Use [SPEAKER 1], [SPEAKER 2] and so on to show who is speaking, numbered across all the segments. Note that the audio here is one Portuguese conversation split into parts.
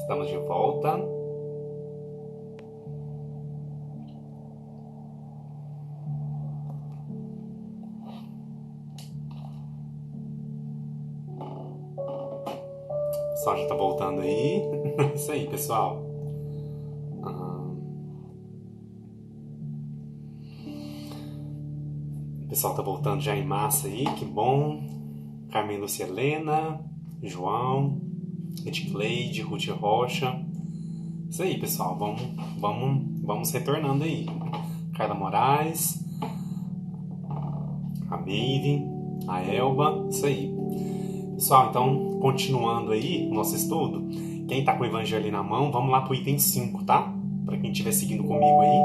[SPEAKER 1] Estamos de volta. O pessoal já tá voltando aí. Isso aí, pessoal. O pessoal tá voltando já em massa aí, que bom. Carmen Lúcia Helena, João, Edcleide, Ruth Rocha. Isso aí, pessoal. Vamos retornando aí. Carla Moraes, a Meire, a Elba. Isso aí. Pessoal, então, continuando aí o nosso estudo, quem tá com o evangelho na mão, vamos lá pro item 5, tá? Para quem estiver seguindo comigo aí.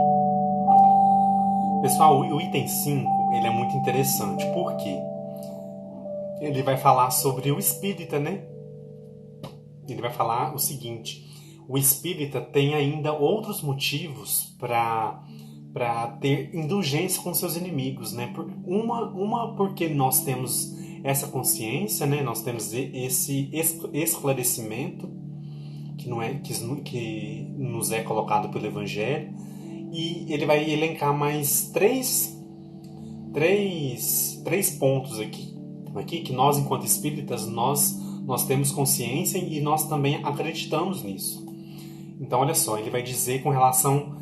[SPEAKER 1] Pessoal, o item 5, ele é muito interessante. Por quê? Ele vai falar sobre o espírita, né? Ele vai falar o seguinte: o espírita tem ainda outros motivos para ter indulgência com seus inimigos, né? Uma porque nós temos essa consciência, né? Nós temos esse esclarecimento que nos é colocado pelo Evangelho, e ele vai elencar mais três pontos aqui que nós, enquanto espíritas, nós temos consciência e nós também acreditamos nisso. Então, olha só, ele vai dizer com relação...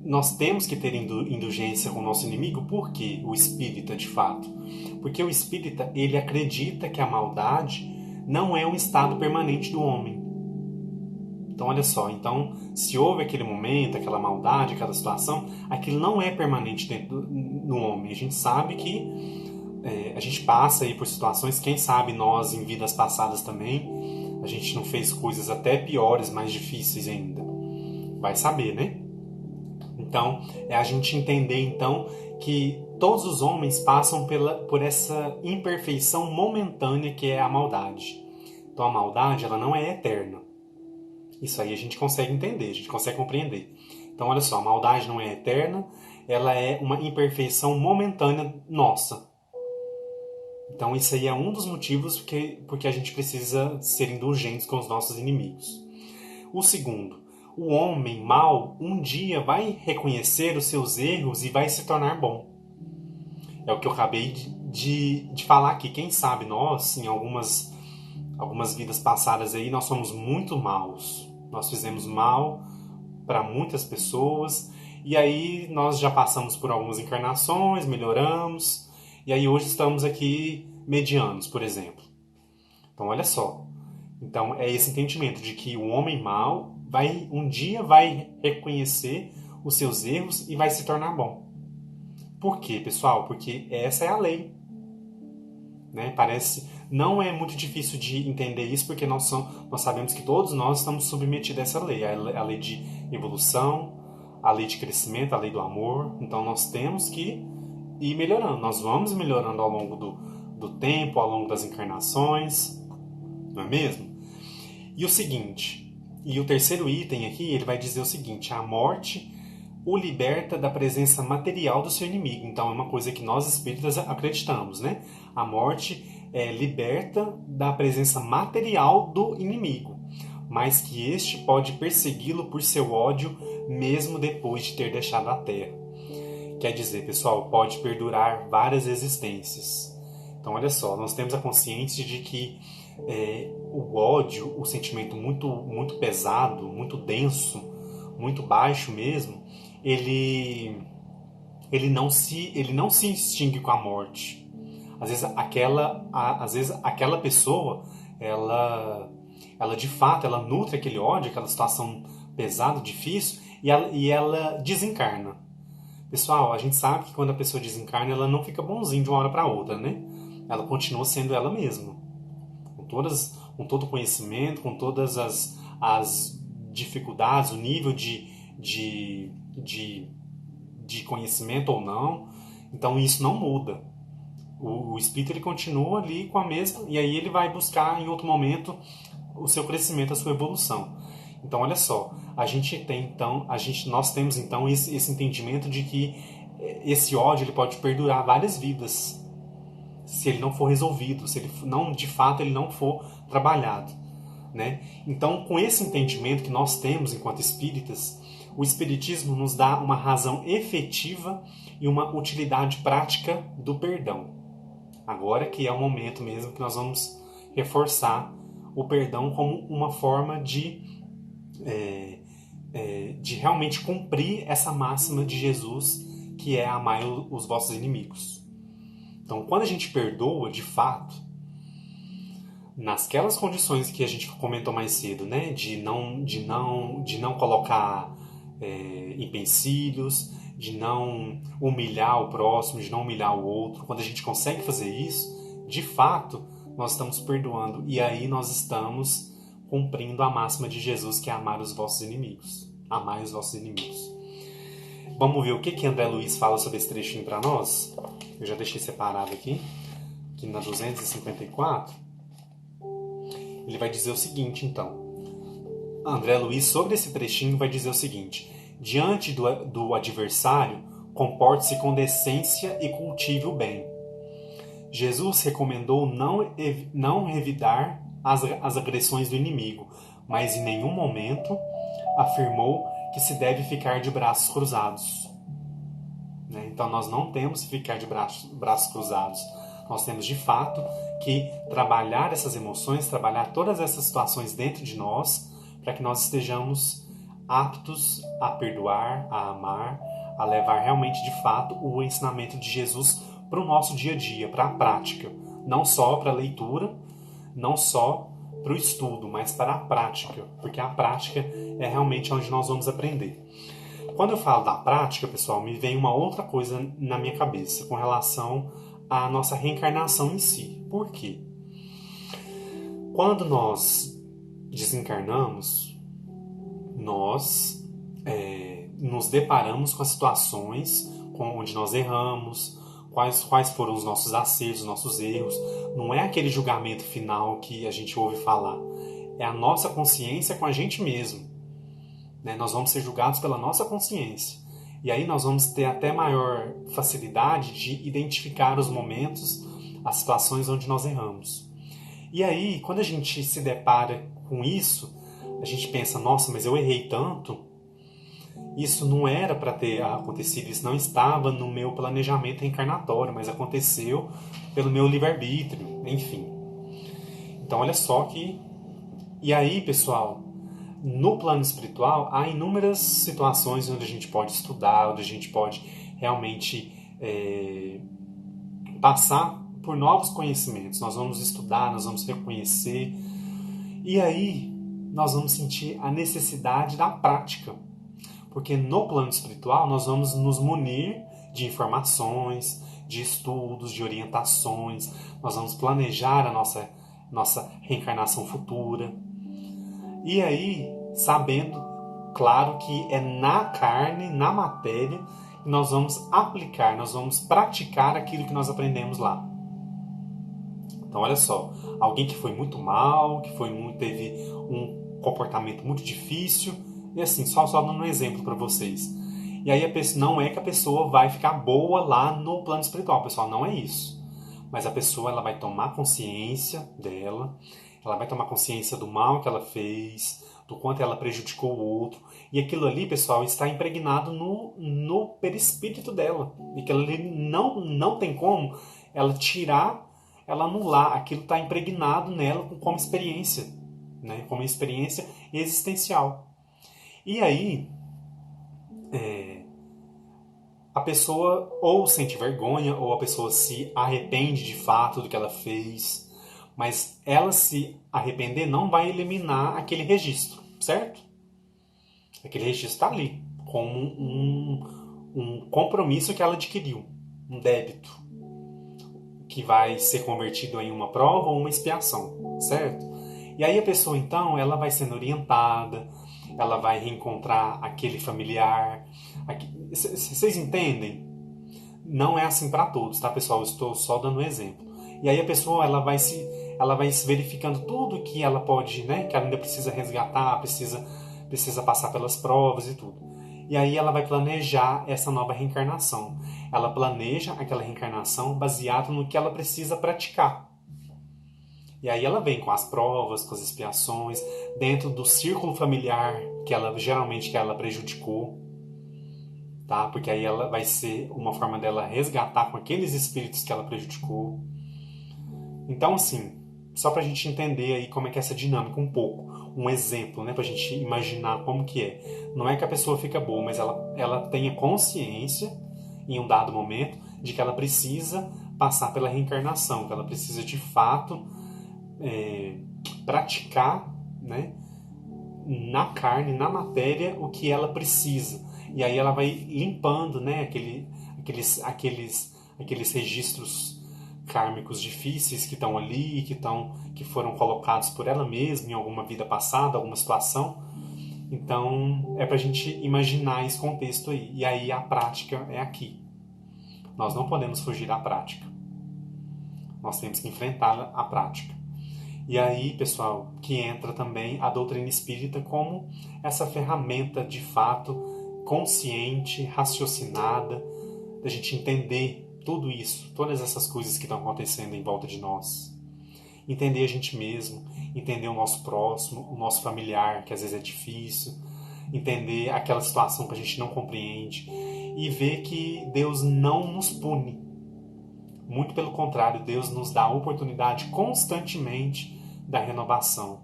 [SPEAKER 1] nós temos que ter indulgência com o nosso inimigo. Por quê? O espírita, de fato. Porque o espírita, ele acredita que a maldade não é um estado permanente do homem. Então, olha só, se houve aquele momento, aquela maldade, aquela situação, aquilo não é permanente dentro do homem. A gente sabe que a gente passa aí por situações, quem sabe nós em vidas passadas também, a gente não fez coisas até piores, mais difíceis ainda. Vai saber, né? Então, é a gente entender então que todos os homens passam por essa imperfeição momentânea que é a maldade. Então, a maldade, ela não é eterna. Isso aí a gente consegue entender, a gente consegue compreender. Então, olha só, a maldade não é eterna, ela é uma imperfeição momentânea nossa. Então, isso aí é um dos motivos porque a gente precisa ser indulgentes com os nossos inimigos. O segundo, o homem mau um dia vai reconhecer os seus erros e vai se tornar bom. É o que eu acabei de falar aqui. Quem sabe nós, em algumas vidas passadas aí, nós somos muito maus. Nós fizemos mal para muitas pessoas. E aí nós já passamos por algumas encarnações, melhoramos. E aí hoje estamos aqui medianos, por exemplo. Então olha só. Então é esse entendimento de que o homem mau um dia vai reconhecer os seus erros e vai se tornar bom. Por quê, pessoal? Porque essa é a lei. Né? Não é muito difícil de entender isso, porque nós sabemos que todos nós estamos submetidos a essa lei. A lei de evolução, a lei de crescimento, a lei do amor. Então nós temos que ir melhorando. Nós vamos melhorando ao longo do tempo, ao longo das encarnações. Não é mesmo? E o seguinte, e o terceiro item aqui, ele vai dizer o seguinte: a morte o liberta da presença material do seu inimigo. Então é uma coisa que nós espíritas acreditamos, né? A morte liberta da presença material do inimigo, mas que este pode persegui-lo por seu ódio mesmo depois de ter deixado a terra. Quer dizer, pessoal, pode perdurar várias existências. Então olha só, nós temos a consciência de que o ódio, o sentimento muito, muito pesado, muito denso, muito baixo mesmo, ele não se extingue com a morte. Às vezes aquela pessoa, ela de fato, ela nutre aquele ódio, aquela situação pesada, difícil, e ela desencarna. Pessoal, a gente sabe que quando a pessoa desencarna, ela não fica bonzinha de uma hora para outra, né? Ela continua sendo ela mesma. Com todo o conhecimento, com todas as dificuldades, o nível de conhecimento ou não. Então isso não muda. O espírito ele continua ali com a mesma, e aí ele vai buscar em outro momento o seu crescimento, a sua evolução. Então olha só, nós temos então esse entendimento de que esse ódio ele pode perdurar várias vidas se ele não for resolvido, se ele não, de fato, ele não for trabalhado. né? Então, com esse entendimento que nós temos enquanto espíritas, o espiritismo nos dá uma razão efetiva e uma utilidade prática do perdão. Agora que é o momento mesmo que nós vamos reforçar o perdão como uma forma de realmente cumprir essa máxima de Jesus, que é amar os vossos inimigos. Então, quando a gente perdoa, de fato, nasquelas condições que a gente comentou mais cedo, né, de não colocar empecilhos, de não humilhar o próximo, de não humilhar o outro, quando a gente consegue fazer isso, de fato, nós estamos perdoando. E aí nós estamos cumprindo a máxima de Jesus, que é amar os vossos inimigos. Amar os vossos inimigos. Vamos ver o que André Luiz fala sobre esse trechinho para nós? Eu já deixei separado aqui na 254. Ele vai dizer o seguinte, então. André Luiz, sobre esse trechinho, vai dizer o seguinte: diante do adversário, comporte-se com decência e cultive o bem. Jesus recomendou não revidar as agressões do inimigo, mas em nenhum momento afirmou que se deve ficar de braços cruzados. Então nós não temos que ficar de braços cruzados. Nós temos de fato que trabalhar essas emoções, trabalhar todas essas situações dentro de nós, para que nós estejamos aptos a perdoar, a amar, a levar realmente de fato o ensinamento de Jesus para o nosso dia a dia, para a prática. Não só para a leitura, não só para o estudo, mas para a prática, porque a prática é realmente onde nós vamos aprender. Quando eu falo da prática, pessoal, me vem uma outra coisa na minha cabeça com relação à nossa reencarnação em si. Por quê? Quando nós desencarnamos, nós nos deparamos com as situações onde nós erramos, quais foram os nossos acertos, os nossos erros. Não é aquele julgamento final que a gente ouve falar. É a nossa consciência com a gente mesmo. Nós vamos ser julgados pela nossa consciência. E aí nós vamos ter até maior facilidade de identificar os momentos, as situações onde nós erramos. E aí, quando a gente se depara com isso, a gente pensa, nossa, mas eu errei tanto. Isso não era para ter acontecido, isso não estava no meu planejamento reencarnatório, mas aconteceu pelo meu livre-arbítrio, enfim. Então, olha só que... E aí, pessoal, no plano espiritual, há inúmeras situações onde a gente pode estudar, onde a gente pode realmente passar por novos conhecimentos. Nós vamos estudar, nós vamos reconhecer. E aí, nós vamos sentir a necessidade da prática. Porque no plano espiritual, nós vamos nos munir de informações, de estudos, de orientações. Nós vamos planejar a nossa reencarnação futura. E aí, sabendo, claro, que é na carne, na matéria, que nós vamos aplicar, nós vamos praticar aquilo que nós aprendemos lá. Então, olha só, alguém que foi muito mal, teve um comportamento muito difícil, e assim, só dando um exemplo para vocês. E aí, não é que a pessoa vai ficar boa lá no plano espiritual, pessoal, não é isso. Mas a pessoa ela vai tomar consciência dela, ela vai tomar consciência do mal que ela fez, do quanto ela prejudicou o outro. E aquilo ali, pessoal, está impregnado no perispírito dela. E aquilo ali não tem como ela tirar, ela anular. Aquilo está impregnado nela como experiência, né? Como experiência existencial. E aí, a pessoa ou sente vergonha, ou a pessoa se arrepende de fato do que ela fez. Mas ela se arrepender não vai eliminar aquele registro, certo? Aquele registro está ali, como um compromisso que ela adquiriu, um débito, que vai ser convertido em uma prova ou uma expiação, certo? E aí a pessoa, então, ela vai sendo orientada, ela vai reencontrar aquele familiar. Vocês entendem? Não é assim para todos, tá, pessoal? Eu estou só dando um exemplo. E aí a pessoa ela vai se verificando tudo que ela pode, né, que ela ainda precisa resgatar, precisa passar pelas provas e tudo. E aí ela vai planejar essa nova reencarnação. Ela planeja aquela reencarnação baseada no que ela precisa praticar. E aí ela vem com as provas, com as expiações, dentro do círculo familiar que ela geralmente que ela prejudicou, tá? Porque aí ela vai ser uma forma dela resgatar com aqueles espíritos que ela prejudicou. Então, assim, só pra gente entender aí como é que é essa dinâmica um pouco, um exemplo, né, pra gente imaginar como que é. Não é que a pessoa fica boa, mas ela tenha consciência em um dado momento de que ela precisa passar pela reencarnação, que ela precisa de fato praticar, né, na carne, na matéria, o que ela precisa. E aí ela vai limpando, né, aqueles registros kármicos difíceis que estão ali, que foram colocados por ela mesma em alguma vida passada, alguma situação. Então é pra gente imaginar esse contexto aí. E aí a prática é aqui. Nós não podemos fugir da prática. Nós temos que enfrentar a prática. E aí, pessoal, que entra também a doutrina espírita como essa ferramenta de fato consciente, raciocinada, da gente entender tudo isso, todas essas coisas que estão acontecendo em volta de nós. Entender a gente mesmo, entender o nosso próximo, o nosso familiar, que às vezes é difícil, entender aquela situação que a gente não compreende e ver que Deus não nos pune. Muito pelo contrário, Deus nos dá a oportunidade constantemente da renovação,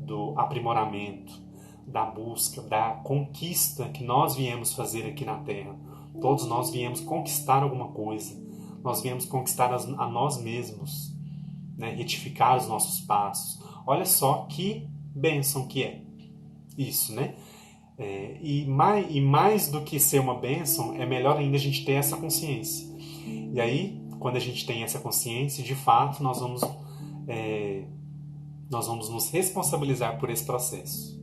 [SPEAKER 1] do aprimoramento, da busca, da conquista que nós viemos fazer aqui na Terra. Todos nós viemos conquistar alguma coisa, nós viemos conquistar a nós mesmos, né? Retificar os nossos passos. Olha só que bênção que é isso, né? E mais do que ser uma bênção, é melhor ainda a gente ter essa consciência. E aí, quando a gente tem essa consciência, de fato, nós vamos nos responsabilizar por esse processo.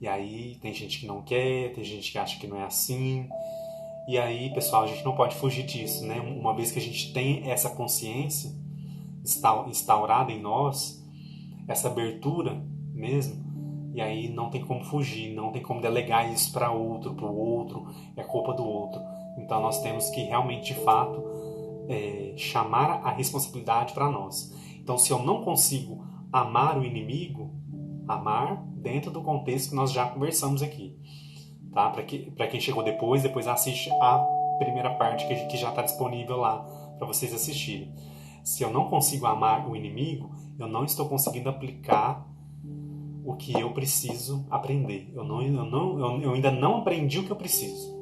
[SPEAKER 1] E aí, tem gente que não quer, tem gente que acha que não é assim. E aí, pessoal, a gente não pode fugir disso, né? Uma vez que a gente tem essa consciência instaurada em nós, essa abertura mesmo, e aí não tem como fugir, não tem como delegar isso para outro, é culpa do outro. Então nós temos que realmente, de fato, chamar a responsabilidade para nós. Então, se eu não consigo amar o inimigo, amar dentro do contexto que nós já conversamos aqui, tá? Para quem chegou depois assiste a primeira parte que já está disponível lá para vocês assistirem. Se eu não consigo amar o inimigo, eu não estou conseguindo aplicar o que eu preciso aprender. Eu ainda não aprendi o que eu preciso.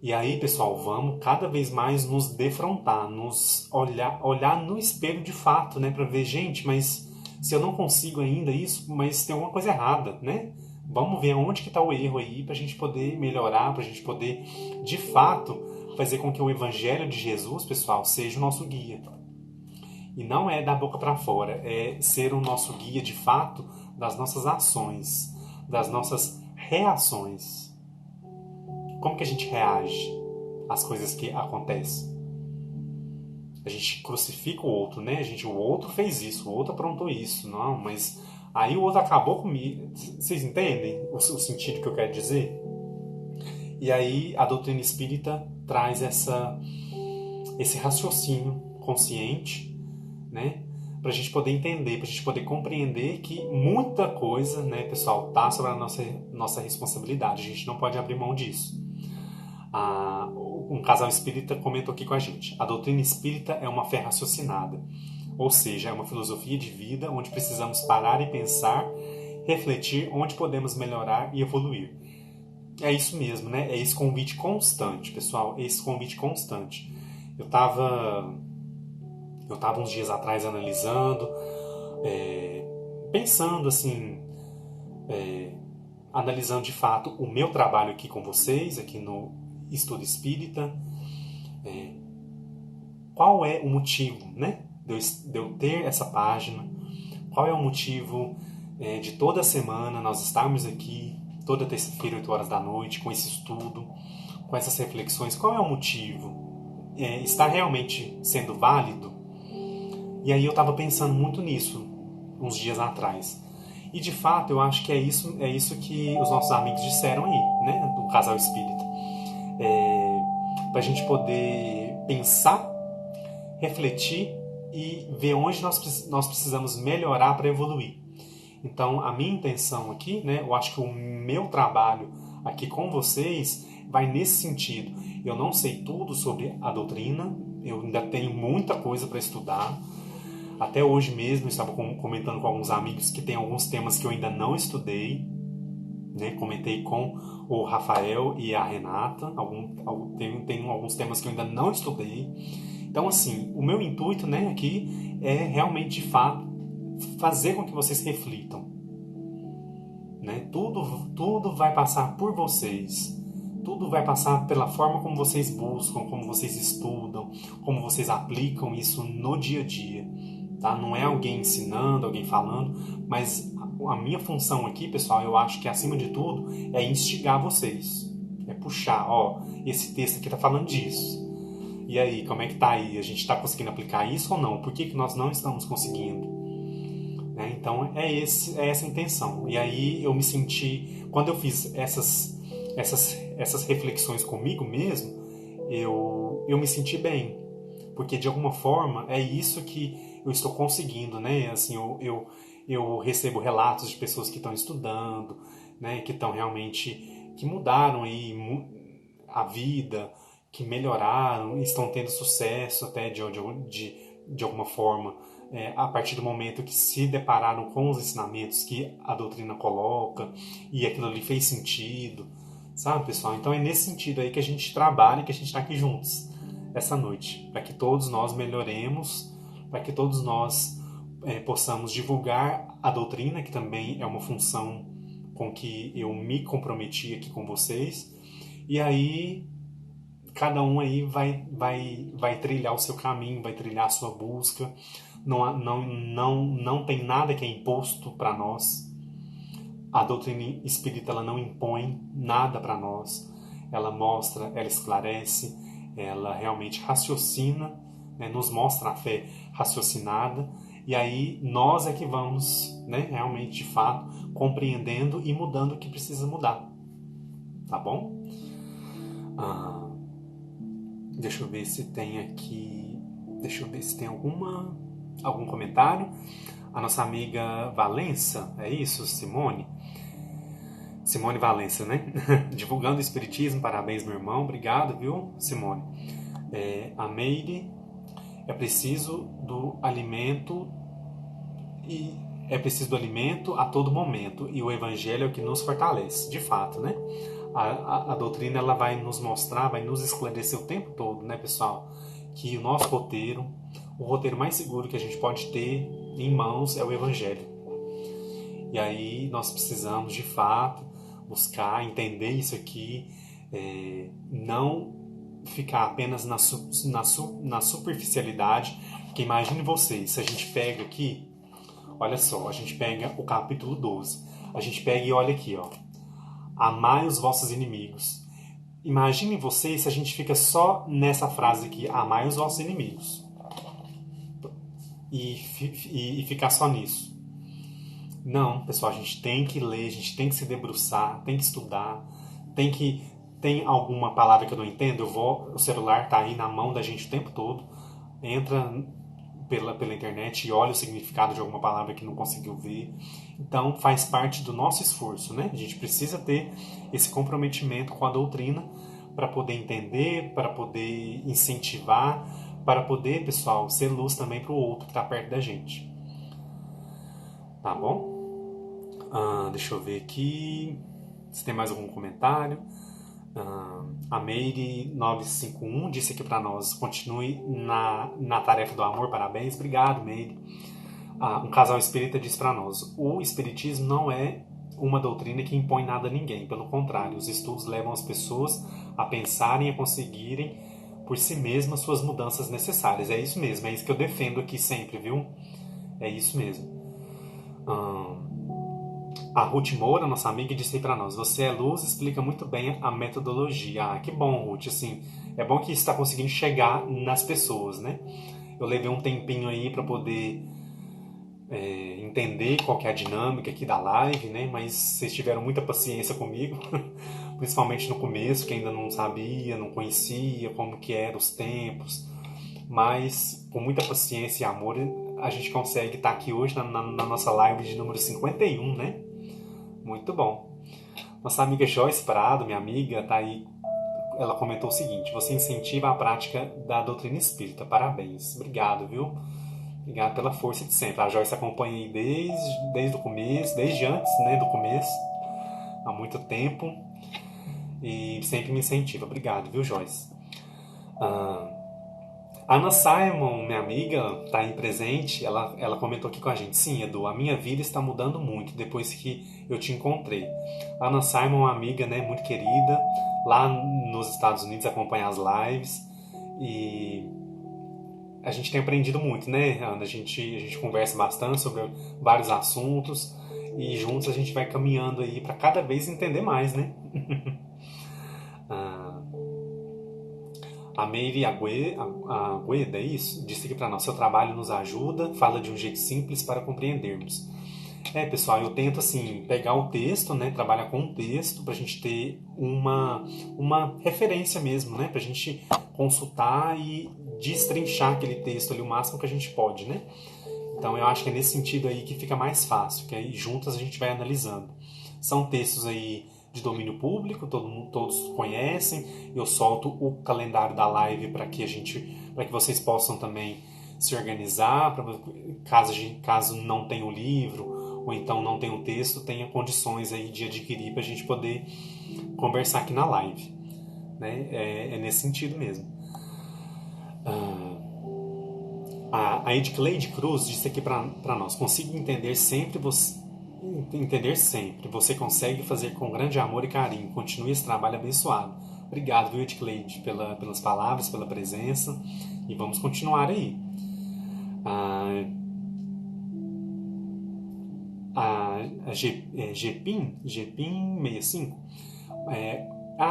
[SPEAKER 1] E aí, pessoal, vamos cada vez mais nos defrontar, nos olhar no espelho de fato, né, para ver, gente, mas se eu não consigo ainda isso, mas tem alguma coisa errada, né? Vamos ver onde que está o erro aí para a gente poder melhorar, para a gente poder, de fato, fazer com que o Evangelho de Jesus, pessoal, seja o nosso guia. E não é da boca para fora, é ser o nosso guia, de fato, das nossas ações, das nossas reações. Como que a gente reage às coisas que acontecem? A gente crucifica o outro, né? O outro fez isso, o outro aprontou isso. Não, mas aí o outro acabou comigo. Vocês entendem o sentido que eu quero dizer? E aí a doutrina espírita traz esse raciocínio consciente, né? Para a gente poder entender, para a gente poder compreender que muita coisa, né, pessoal, está sobre a nossa responsabilidade. A gente não pode abrir mão disso. Um casal espírita comentou aqui com a gente: a doutrina espírita é uma fé raciocinada, ou seja, é uma filosofia de vida onde precisamos parar e pensar, refletir onde podemos melhorar e evoluir. É isso mesmo, né? É esse convite constante, pessoal, é esse convite constante. Eu estava uns dias atrás analisando, pensando assim, analisando de fato o meu trabalho aqui com vocês, aqui no Estudo Espírita. Qual é o motivo, né, de eu ter essa página? Qual é o motivo de toda semana nós estarmos aqui, toda terça-feira, 8 horas da noite, com esse estudo, com essas reflexões? Qual é o motivo? Está realmente sendo válido? E aí eu estava pensando muito nisso uns dias atrás. E de fato eu acho que é isso que os nossos amigos disseram aí, né, do casal espírita. Para a gente poder pensar, refletir e ver onde nós precisamos melhorar para evoluir. Então, a minha intenção aqui, né, eu acho que o meu trabalho aqui com vocês vai nesse sentido. Eu não sei tudo sobre a doutrina, eu ainda tenho muita coisa para estudar. Até hoje mesmo eu estava comentando com alguns amigos que tem alguns temas que eu ainda não estudei, né? Comentei com o Rafael e a Renata, tem alguns temas que eu ainda não estudei. Então, assim, o meu intuito, né, aqui é realmente, de fato, fazer com que vocês reflitam. Né? Tudo vai passar por vocês. Tudo vai passar pela forma como vocês buscam, como vocês estudam, como vocês aplicam isso no dia a dia. Tá? Não é alguém ensinando, alguém falando, mas a minha função aqui, pessoal, eu acho que acima de tudo é instigar vocês. É puxar, ó, esse texto aqui tá falando disso. E aí, como é que tá aí? A gente está conseguindo aplicar isso ou não? Por que nós não estamos conseguindo? Né? Então, é essa a intenção. E aí eu me senti, quando eu fiz essas reflexões comigo mesmo, eu me senti bem. Porque, de alguma forma, é isso que eu estou conseguindo, né? Assim, eu recebo relatos de pessoas que estão estudando, né? Que estão realmente, que mudaram aí a vida, que melhoraram, estão tendo sucesso até de alguma forma, a partir do momento que se depararam com os ensinamentos que a doutrina coloca e aquilo ali fez sentido, sabe, pessoal? Então é nesse sentido aí que a gente trabalha e que a gente está aqui juntos essa noite, para que todos nós melhoremos, para que todos nós possamos divulgar a doutrina, que também é uma função com que eu me comprometi aqui com vocês, e aí cada um aí vai trilhar o seu caminho, vai trilhar a sua busca. Não tem nada que é imposto para nós. A doutrina espírita, ela não impõe nada para nós. Ela mostra, ela esclarece, ela realmente raciocina, né, nos mostra a fé raciocinada, e aí nós é que vamos, né, realmente, de fato, compreendendo e mudando o que precisa mudar. Tá bom? Deixa eu ver se tem aqui. Deixa eu ver se tem algum comentário. A nossa amiga Valença, é isso, Simone? Simone Valença, né? Divulgando o Espiritismo, parabéns, meu irmão. Obrigado, viu, Simone? A Meire, é preciso do alimento a todo momento, e o Evangelho é o que nos fortalece, de fato, né? A doutrina, ela vai nos mostrar, vai nos esclarecer o tempo todo, né, pessoal? Que o nosso roteiro, o roteiro mais seguro que a gente pode ter em mãos é o Evangelho. E aí nós precisamos, de fato, buscar entender isso aqui, não ficar apenas na superficialidade, porque imagine vocês, se a gente pega aqui, olha só, a gente pega o capítulo 12, a gente pega e olha aqui, ó, amai os vossos inimigos. Imagine vocês se a gente fica só nessa frase aqui, amai os vossos inimigos, e ficar só nisso. Não, pessoal, a gente tem que ler, a gente tem que se debruçar, tem que estudar, tem alguma palavra que eu não entendo, o celular tá aí na mão da gente o tempo todo, entra pela internet e olha o significado de alguma palavra que não conseguiu ver. Então faz parte do nosso esforço, né? A gente precisa ter esse comprometimento com a doutrina para poder entender, para poder incentivar, para poder, pessoal, ser luz também para o outro que está perto da gente. Tá bom? Deixa eu ver aqui se tem mais algum comentário. A Meire 951 disse aqui para nós: continue na tarefa do amor, parabéns. Obrigado, Meire. Um casal espírita diz para nós: o espiritismo não é uma doutrina que impõe nada a ninguém, pelo contrário, os estudos levam as pessoas a pensarem e a conseguirem por si mesmas suas mudanças necessárias. É isso mesmo, é isso que eu defendo aqui sempre, viu? É isso mesmo. A Ruth Moura, nossa amiga, disse para nós: você é luz, explica muito bem a metodologia. Que bom, Ruth. Assim, é bom que isso está conseguindo chegar nas pessoas, né? Eu levei um tempinho aí para poder entender qual que é a dinâmica aqui da live, né? Mas vocês tiveram muita paciência comigo, principalmente no começo, que ainda não sabia, não conhecia como que eram os tempos. mas com muita paciência e amor a gente consegue estar aqui hoje na nossa live de número 51, né? Muito bom. Nossa amiga Joyce Prado, minha amiga, tá aí. Ela comentou o seguinte: você incentiva a prática da doutrina espírita. Parabéns. Obrigado, viu? Obrigado pela força de sempre. A Joyce acompanha aí desde o começo, desde antes, né, do começo, há muito tempo, e sempre me incentiva. Obrigado, viu, Joyce? Ana Simon, minha amiga, está aí presente. Ela comentou aqui com a gente: sim, Edu, a minha vida está mudando muito depois que eu te encontrei. A Ana Simon é uma amiga, né, muito querida, lá nos Estados Unidos, acompanha as lives, e a gente tem aprendido muito, né, Ana? A gente conversa bastante sobre vários assuntos, e juntos a gente vai caminhando aí para cada vez entender mais, né? A Meire Agueda, é isso? Disse aqui para nós: seu trabalho nos ajuda, fala de um jeito simples para compreendermos. Pessoal, eu tento, assim, pegar o texto, né, trabalhar com o texto para a gente ter uma referência mesmo, né, para a gente consultar e destrinchar aquele texto ali o máximo que a gente pode, né. Então eu acho que é nesse sentido aí que fica mais fácil, que aí juntas a gente vai analisando. São textos aí de domínio público, todos conhecem. Eu solto o calendário da live para que vocês possam também se organizar, caso não tenha o livro ou então não tenha o texto, tenha condições aí de adquirir para a gente poder conversar aqui na live, né? É nesse sentido mesmo. A Edcleide Cruz disse aqui para nós: consigo entender sempre você. Entender sempre. Você consegue fazer com grande amor e carinho. Continue esse trabalho abençoado. Obrigado, viu, Edcleide, pelas palavras, pela presença. E vamos continuar aí. A Gpin 65.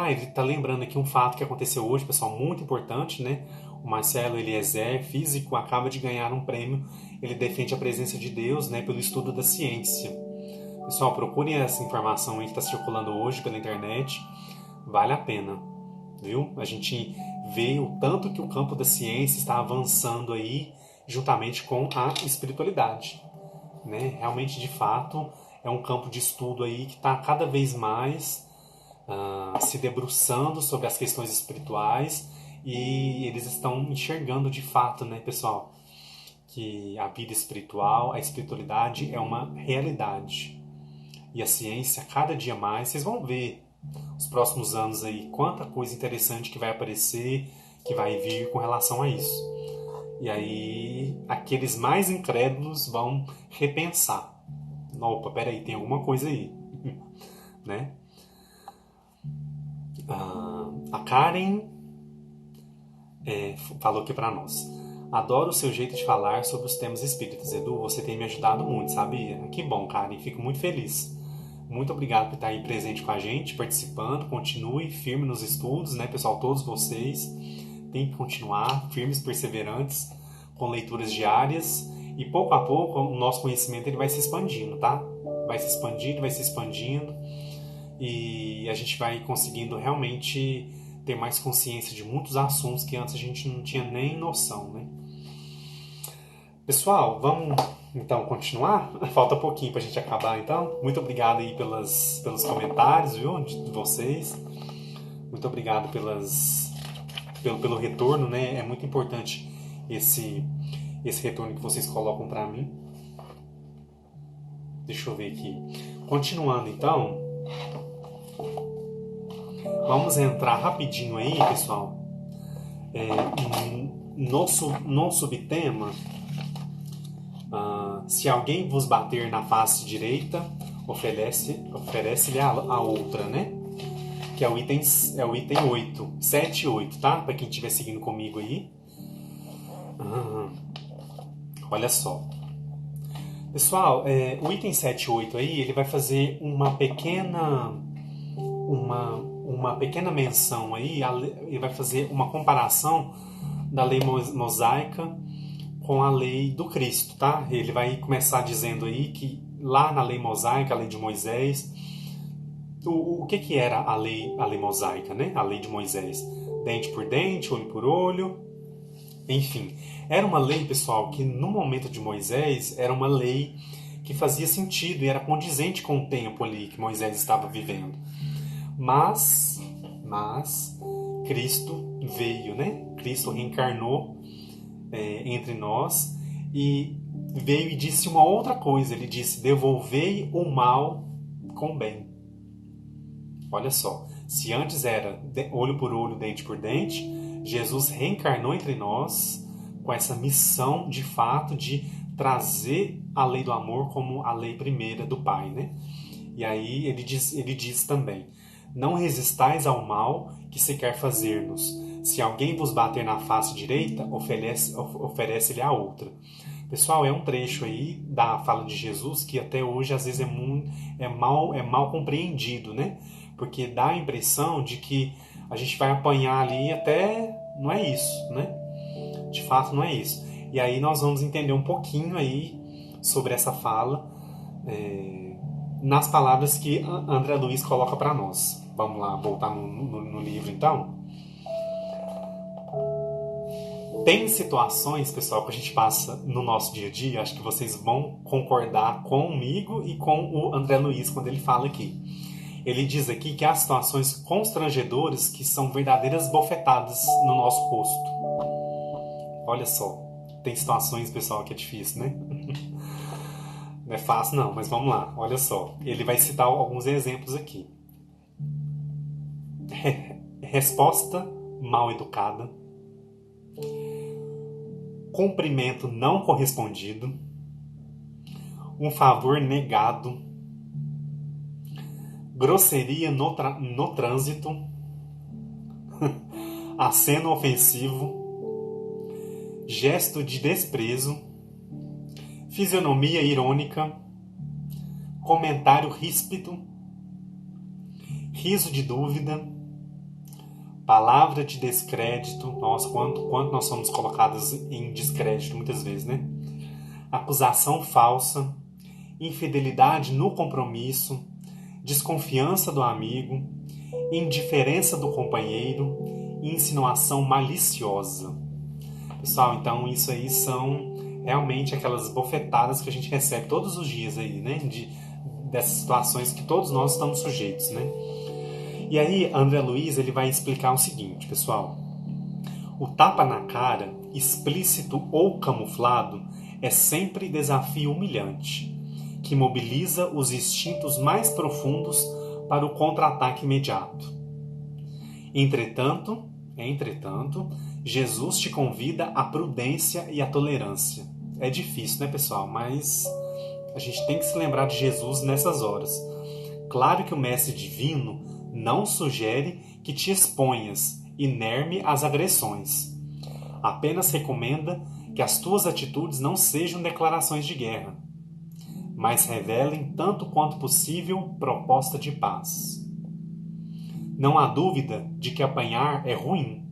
[SPEAKER 1] Ele está lembrando aqui um fato que aconteceu hoje, pessoal, muito importante, né? O Marcelo Eliezer, físico, acaba de ganhar um prêmio. Ele defende a presença de Deus, né, pelo estudo da ciência. Pessoal, procurem essa informação aí que está circulando hoje pela internet. Vale a pena, viu? A gente vê o tanto que o campo da ciência está avançando aí juntamente com a espiritualidade, né? Realmente, de fato, é um campo de estudo aí que está cada vez mais se debruçando sobre as questões espirituais, e eles estão enxergando de fato, né, pessoal, que a vida espiritual, a espiritualidade é uma realidade. E a ciência, cada dia mais, vocês vão ver os próximos anos aí quanta coisa interessante que vai aparecer, que vai vir com relação a isso. E aí aqueles mais incrédulos vão repensar: opa, peraí, tem alguma coisa aí. Né? A Karen falou aqui pra nós: adoro o seu jeito de falar sobre os temas espíritas, Edu, você tem me ajudado muito, sabia? Que bom, Karen, fico muito feliz. Muito obrigado por estar aí presente com a gente, participando. Continue firme nos estudos, né, pessoal? Todos vocês têm que continuar firmes, perseverantes, com leituras diárias. E pouco a pouco o nosso conhecimento ele vai se expandindo, tá? Vai se expandindo. E a gente vai conseguindo realmente ter mais consciência de muitos assuntos que antes a gente não tinha nem noção, né? Pessoal, vamos então continuar? Falta pouquinho pra gente acabar, então. Muito obrigado aí pelos comentários, viu, de vocês. Muito obrigado pelo retorno, né? É muito importante esse retorno que vocês colocam pra mim. Deixa eu ver aqui. Continuando, então. Vamos entrar rapidinho aí, pessoal. No subtema: se alguém vos bater na face direita, oferece-lhe a outra, né? Que é o item 8, 7 e 8, tá? Para quem estiver seguindo comigo aí. Olha só. Pessoal, o item 7 e 8 aí, ele vai fazer uma pequena menção aí, ele vai fazer uma comparação da lei mosaica com a lei do Cristo, tá? Ele vai começar dizendo aí que lá na lei mosaica, a lei de Moisés, o que era a lei mosaica, né? A lei de Moisés: dente por dente, olho por olho, Enfim, era uma lei, pessoal, que no momento de Moisés era uma lei que fazia sentido e era condizente com o tempo ali que Moisés estava vivendo. Mas Cristo veio, né? Cristo reencarnou entre nós e veio e disse uma outra coisa. Ele disse: devolvei o mal com bem. Olha só, se antes era olho por olho, dente por dente, Jesus reencarnou entre nós com essa missão de fato de trazer a lei do amor como a lei primeira do Pai, né? E aí ele diz também: não resistais ao mal que se quer fazer-nos. Se alguém vos bater na face direita, oferece-lhe a outra. Pessoal, é um trecho aí da fala de Jesus que até hoje às vezes é mal compreendido, né? Porque dá a impressão de que a gente vai apanhar ali até... Não é isso, né? De fato, não é isso. E aí nós vamos entender um pouquinho aí sobre essa fala nas palavras que André Luiz coloca para nós. Vamos lá, voltar no livro então. Tem situações, pessoal, que a gente passa no nosso dia a dia, acho que vocês vão concordar comigo e com o André Luiz quando ele fala aqui. Ele diz aqui que há situações constrangedoras que são verdadeiras bofetadas no nosso rosto. Olha só, tem situações, pessoal, que é difícil, né? Não é fácil não, mas vamos lá, olha só. Ele vai citar alguns exemplos aqui. Resposta mal educada. Cumprimento não correspondido. Um favor negado. Grosseria no trânsito. Aceno ofensivo. Gesto de desprezo. Fisionomia irônica. Comentário ríspido. Riso de dúvida. Palavra de descrédito. Nossa, quanto nós somos colocados em descrédito muitas vezes, né? Acusação falsa. Infidelidade no compromisso. Desconfiança do amigo. Indiferença do companheiro. E insinuação maliciosa. Pessoal, então isso aí são realmente aquelas bofetadas que a gente recebe todos os dias aí, né? Dessas situações que todos nós estamos sujeitos, né? E aí, André Luiz, ele vai explicar o seguinte, pessoal. O tapa na cara, explícito ou camuflado, é sempre desafio humilhante, que mobiliza os instintos mais profundos para o contra-ataque imediato. Entretanto, Jesus te convida à prudência e à tolerância. É difícil, né, pessoal? Mas a gente tem que se lembrar de Jesus nessas horas. Claro que o Mestre Divino não sugere que te exponhas inerme às agressões. Apenas recomenda que as tuas atitudes não sejam declarações de guerra, mas revelem, tanto quanto possível, proposta de paz. Não há dúvida de que apanhar é ruim.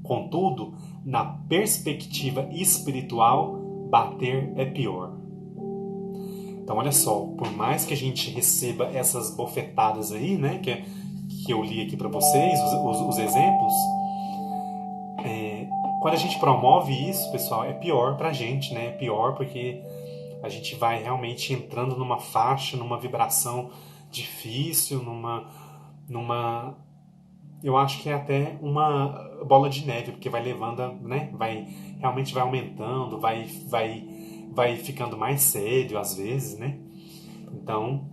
[SPEAKER 1] Contudo, na perspectiva espiritual, bater é pior. Então, olha só, por mais que a gente receba essas bofetadas aí, né, que eu li aqui para vocês, os exemplos, quando a gente promove isso, pessoal, é pior pra gente, né? É pior porque a gente vai realmente entrando numa faixa, numa vibração difícil, eu acho que é até uma bola de neve, porque vai levando, né? Realmente vai aumentando, vai ficando mais sério às vezes, né? Então,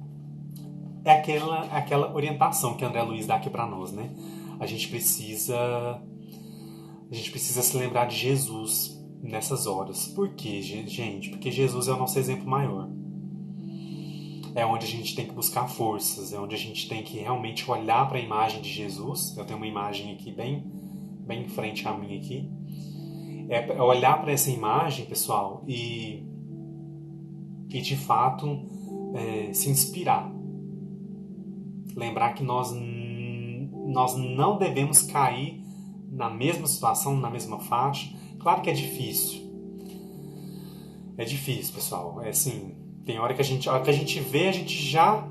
[SPEAKER 1] é aquela orientação que André Luiz dá aqui para nós, né? A gente precisa se lembrar de Jesus nessas horas. Por quê, gente? Porque Jesus é o nosso exemplo maior. É onde a gente tem que buscar forças, é onde a gente tem que realmente olhar para a imagem de Jesus. Eu tenho uma imagem aqui bem em frente a mim aqui. É olhar para essa imagem, pessoal, e de fato se inspirar. Lembrar que nós não devemos cair na mesma situação, na mesma faixa. Claro que é difícil. É difícil, pessoal. É assim, tem hora que a gente vê, a gente já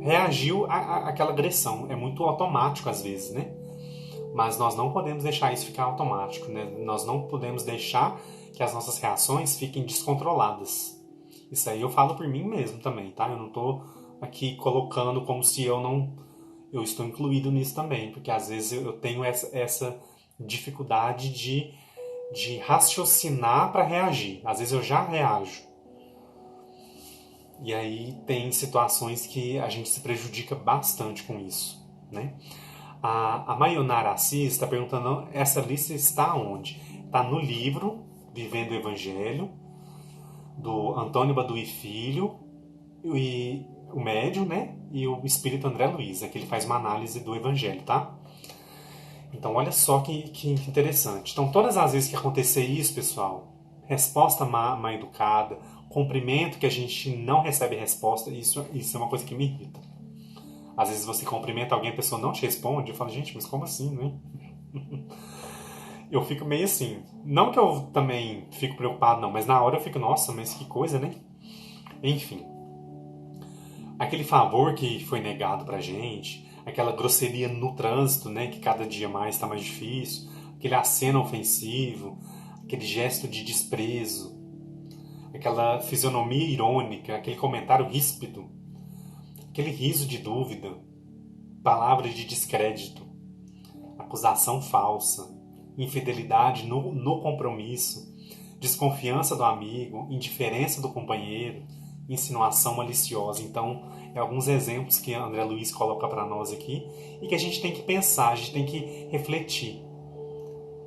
[SPEAKER 1] reagiu àquela agressão. É muito automático às vezes, né? mas nós não podemos deixar isso ficar automático, né? Nós não podemos deixar que as nossas reações fiquem descontroladas. Isso aí eu falo por mim mesmo também, tá? Eu não tô aqui colocando como se eu estou incluído nisso também, porque às vezes eu tenho essa dificuldade de raciocinar para reagir. Às vezes eu já reajo. E aí tem situações que a gente se prejudica bastante com isso, né? A Mayonara Assis está perguntando, essa lista está onde? Está no livro Vivendo o Evangelho, do Antônio Baduy Filho, e o médium, né? E o espírito André Luiz, que ele faz uma análise do Evangelho, tá? Então, olha só que interessante. Então, todas as vezes que acontecer isso, pessoal, resposta mal educada, cumprimento que a gente não recebe resposta, isso é uma coisa que me irrita. Às vezes você cumprimenta alguém, a pessoa não te responde, eu falo, gente, mas como assim, né? Eu fico meio assim. Não que eu também fico preocupado, não, mas na hora eu fico, nossa, mas que coisa, né? Enfim. Aquele favor que foi negado pra gente, aquela grosseria no trânsito, né, que cada dia mais está mais difícil, aquele aceno ofensivo, aquele gesto de desprezo, aquela fisionomia irônica, aquele comentário ríspido, aquele riso de dúvida, palavras de descrédito, acusação falsa, infidelidade no compromisso, desconfiança do amigo, indiferença do companheiro, insinuação maliciosa. Então, é alguns exemplos que André Luiz coloca para nós aqui e que a gente tem que pensar, a gente tem que refletir.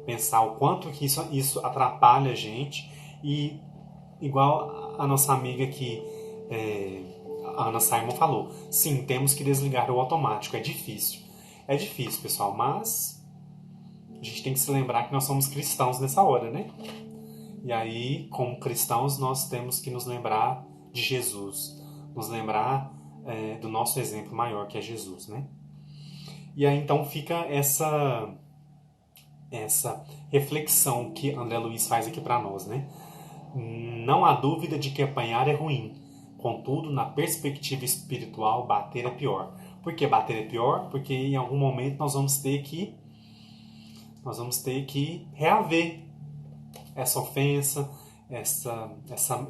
[SPEAKER 1] Pensar o quanto que isso atrapalha a gente e, igual a nossa amiga aqui, a Ana Simon falou, sim, temos que desligar o automático, é difícil. É difícil, pessoal, mas a gente tem que se lembrar que nós somos cristãos nessa hora, né? E aí, como cristãos, nós temos que nos lembrar de Jesus, nos lembrar do nosso exemplo maior, que é Jesus, né? E aí, então, fica essa reflexão que André Luiz faz aqui para nós, né? Não há dúvida de que apanhar é ruim, contudo, na perspectiva espiritual, bater é pior. Por que bater é pior? Porque em algum momento nós vamos ter que reaver essa ofensa,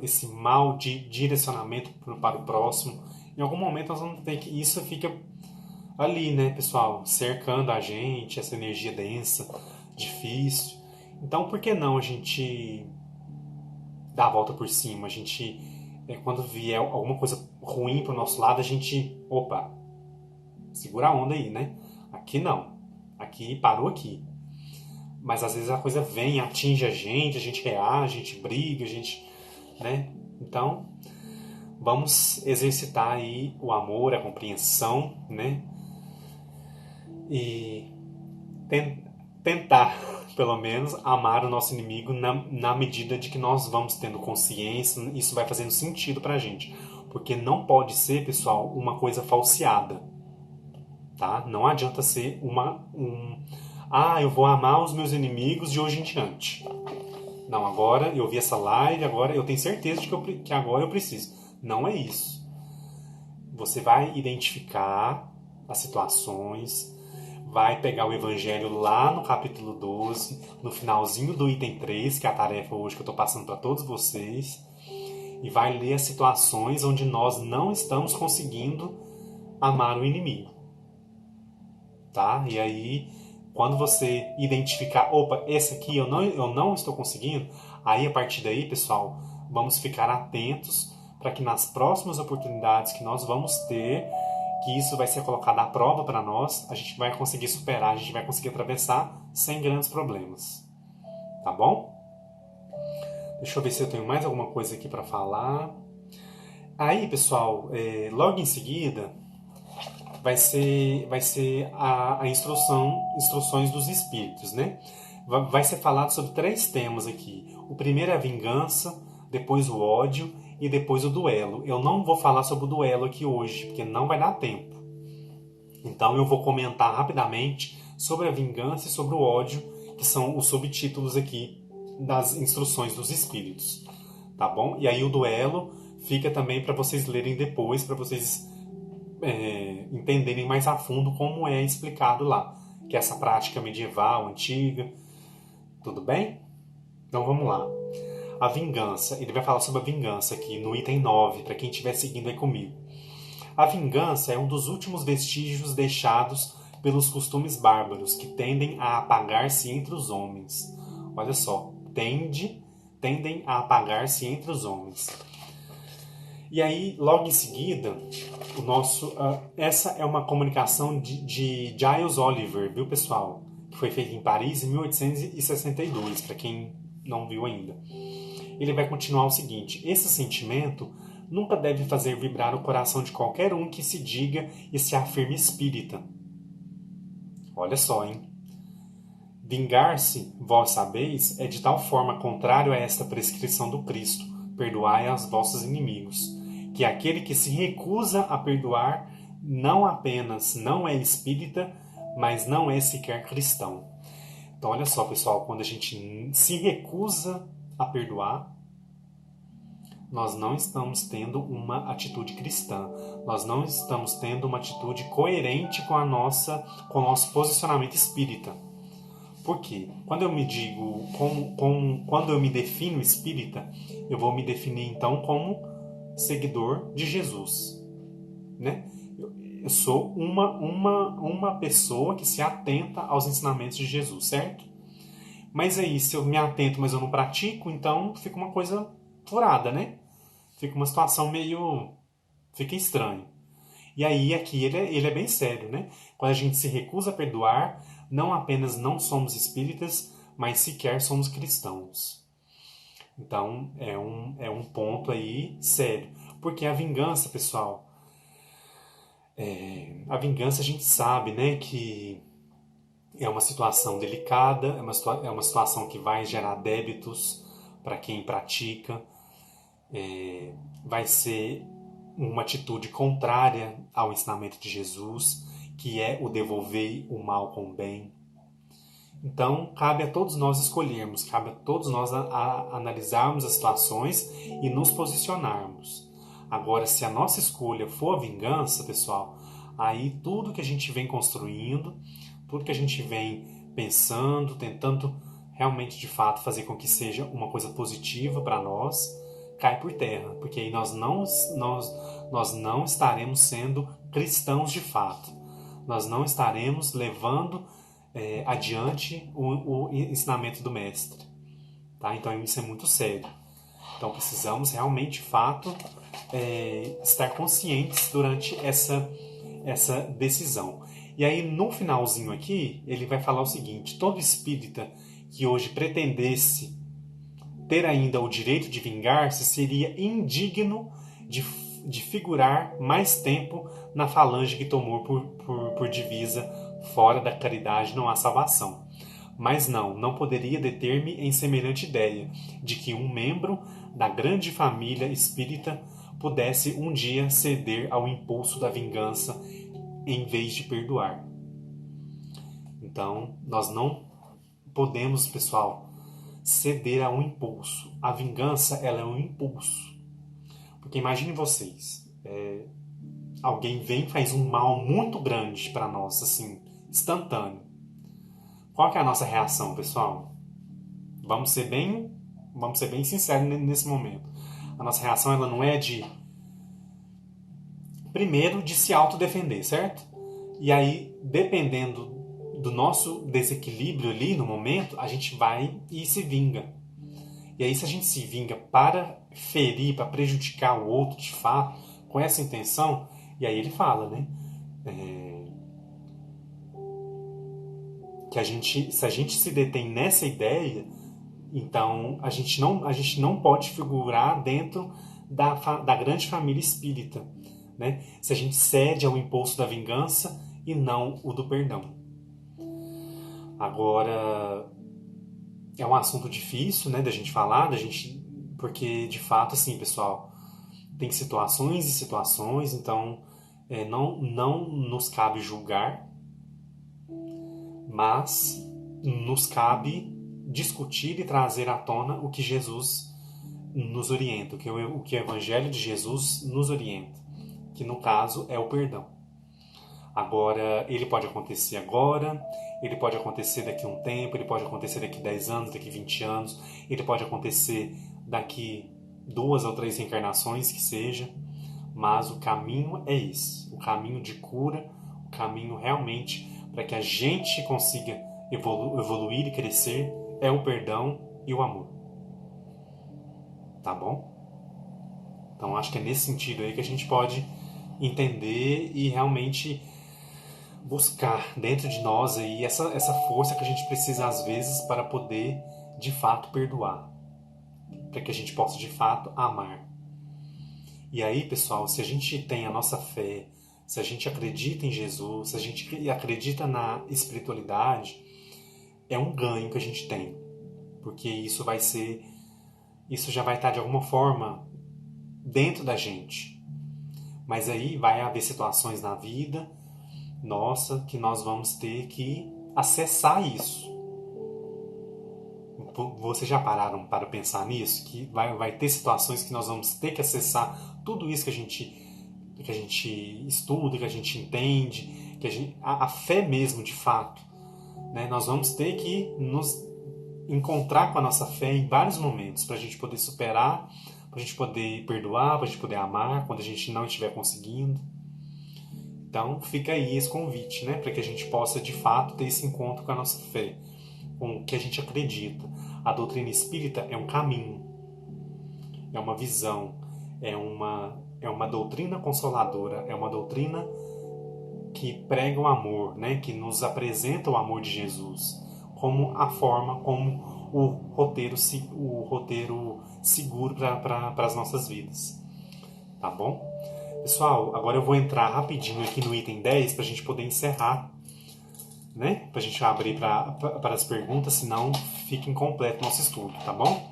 [SPEAKER 1] esse mal de direcionamento para o próximo. Em algum momento nós vamos ter que... Isso fica ali, né, pessoal? Cercando a gente, essa energia densa, difícil. Então, por que não a gente dar a volta por cima? A gente, quando vier alguma coisa ruim para o nosso lado, a gente... Opa, segura a onda aí, né? Aqui não. Aqui, parou aqui. Mas às vezes a coisa vem, atinge a gente reage, a gente briga, a gente, né? Então, vamos exercitar aí o amor, a compreensão, né? E tentar, pelo menos, amar o nosso inimigo na medida de que nós vamos tendo consciência, isso vai fazendo sentido pra gente. Porque não pode ser, pessoal, uma coisa falseada, tá? Não adianta ser eu vou amar os meus inimigos de hoje em diante. Não, agora eu vi essa live, agora eu tenho certeza de que agora eu preciso. Não é isso. Você vai identificar as situações, vai pegar o Evangelho lá no capítulo 12, no finalzinho do item 3, que é a tarefa hoje que eu estou passando para todos vocês, e vai ler as situações onde nós não estamos conseguindo amar o inimigo. Tá? E aí, quando você identificar, opa, esse aqui eu não estou conseguindo, aí a partir daí, pessoal, vamos ficar atentos para que nas próximas oportunidades que nós vamos ter, que isso vai ser colocado à prova para nós, a gente vai conseguir superar, a gente vai conseguir atravessar sem grandes problemas. Tá bom? Deixa eu ver se eu tenho mais alguma coisa aqui para falar. Aí, pessoal, logo em seguida vai ser a instruções dos espíritos, né? Vai ser falado sobre 3 temas aqui. O primeiro é a vingança, depois o ódio e depois o duelo. Eu não vou falar sobre o duelo aqui hoje, porque não vai dar tempo. Então eu vou comentar rapidamente sobre a vingança e sobre o ódio, que são os subtítulos aqui das instruções dos espíritos. Tá bom? E aí o duelo fica também para vocês lerem depois, para vocês entenderem mais a fundo como é explicado lá. que é essa prática medieval, antiga. Tudo bem? Então vamos lá. A vingança. Ele vai falar sobre a vingança aqui no item 9, para quem estiver seguindo aí comigo. A vingança é um dos últimos vestígios deixados pelos costumes bárbaros, que tendem a apagar-se entre os homens. Olha só, tendem a apagar-se entre os homens. E aí, logo em seguida, essa é uma comunicação de Giles Oliver, viu, pessoal? Que foi feita em Paris em 1862, para quem não viu ainda. Ele vai continuar o seguinte: esse sentimento nunca deve fazer vibrar o coração de qualquer um que se diga e se afirme espírita. Olha só, hein? Vingar-se, vós sabeis, é de tal forma contrário a esta prescrição do Cristo, perdoai aos vossos inimigos, que aquele que se recusa a perdoar não apenas não é espírita, mas não é sequer cristão. Então, olha só, pessoal, quando a gente se recusa a perdoar, nós não estamos tendo uma atitude cristã. Nós não estamos tendo uma atitude coerente com o nosso posicionamento espírita. Por quê? Quando eu me digo, quando eu me defino espírita, eu vou me definir então como seguidor de Jesus, né? Eu sou uma pessoa que se atenta aos ensinamentos de Jesus, certo? Mas aí, se eu me atento, mas eu não pratico, então fica uma coisa furada, né? Fica uma situação meio... fica estranho. E aí, aqui, ele é bem sério, né? Quando a gente se recusa a perdoar, não apenas não somos espíritas, mas sequer somos cristãos. Então, é um ponto aí sério. Porque a vingança, pessoal... a vingança a gente sabe, né, que é uma situação delicada, é uma situação que vai gerar débitos para quem pratica, vai ser uma atitude contrária ao ensinamento de Jesus, que é o devolver o mal com o bem. Então, cabe a todos nós escolhermos, cabe a todos nós a analisarmos as situações e nos posicionarmos. Agora, se a nossa escolha for a vingança, pessoal, aí tudo que a gente vem construindo, tudo que a gente vem pensando, tentando realmente, de fato, fazer com que seja uma coisa positiva para nós, cai por terra, porque aí nós não estaremos sendo cristãos de fato. Nós não estaremos levando adiante o ensinamento do mestre. Tá? Então isso é muito sério. Então precisamos realmente, de fato, estar conscientes durante essa decisão. E aí no finalzinho aqui, ele vai falar o seguinte: todo espírita que hoje pretendesse ter ainda o direito de vingar-se seria indigno de figurar mais tempo na falange que tomou por divisa fora da caridade não há salvação. Mas não poderia deter-me em semelhante ideia de que um membro da grande família espírita pudesse um dia ceder ao impulso da vingança em vez de perdoar. Então, nós não podemos, pessoal, ceder a um impulso. A vingança, ela é um impulso. Porque imagine vocês, alguém vem e faz um mal muito grande para nós, assim, instantâneo. Qual que é a nossa reação, pessoal? Vamos ser bem sinceros nesse momento. A nossa reação, ela não é primeiro, de se autodefender, certo? E aí, dependendo do nosso desequilíbrio ali no momento, a gente vai e se vinga. E aí, se a gente se vinga para ferir, para prejudicar o outro de fato, com essa intenção, e aí ele fala, né? Que se a gente se detém nessa ideia, então a gente não pode figurar dentro da grande família espírita, né? Se a gente cede ao impulso da vingança e não o do perdão. Agora, é um assunto difícil, né, da gente falar, porque de fato, assim, pessoal, tem situações e situações, então não nos cabe julgar, mas nos cabe discutir e trazer à tona o que Jesus nos orienta, o que o Evangelho de Jesus nos orienta, que no caso é o perdão. Agora, ele pode acontecer agora, ele pode acontecer daqui a um tempo, ele pode acontecer daqui a 10 anos, daqui a 20 anos, ele pode acontecer daqui 2 ou 3 reencarnações, que seja, mas o caminho é esse, o caminho de cura, o caminho realmente para que a gente consiga evoluir e crescer é o perdão e o amor. Tá bom? Então acho que é nesse sentido aí que a gente pode entender e realmente buscar dentro de nós aí essa força que a gente precisa às vezes para poder de fato perdoar, para que a gente possa de fato amar. E aí, pessoal, se a gente tem a nossa fé, se a gente acredita em Jesus, se a gente acredita na espiritualidade, é um ganho que a gente tem, porque isso já vai estar de alguma forma dentro da gente. Mas aí vai haver situações na vida nossa que nós vamos ter que acessar isso. Vocês já pararam para pensar nisso? Que vai ter situações que nós vamos ter que acessar tudo isso que a gente estuda, que a gente entende, a fé mesmo de fato. Né? Nós vamos ter que nos encontrar com a nossa fé em vários momentos para a gente poder superar, para a gente poder perdoar, para a gente poder amar quando a gente não estiver conseguindo. Então fica aí esse convite, né? Para que a gente possa de fato ter esse encontro com a nossa fé, com o que a gente acredita. A doutrina espírita é um caminho, é uma visão, é uma doutrina consoladora, é uma doutrina que prega o amor, né? Que nos apresenta o amor de Jesus como a forma, como o roteiro seguro para as nossas vidas. Tá bom? Pessoal, agora eu vou entrar rapidinho aqui no item 10 para a gente poder encerrar, né? Para a gente abrir para as perguntas, senão fica incompleto o nosso estudo, tá bom?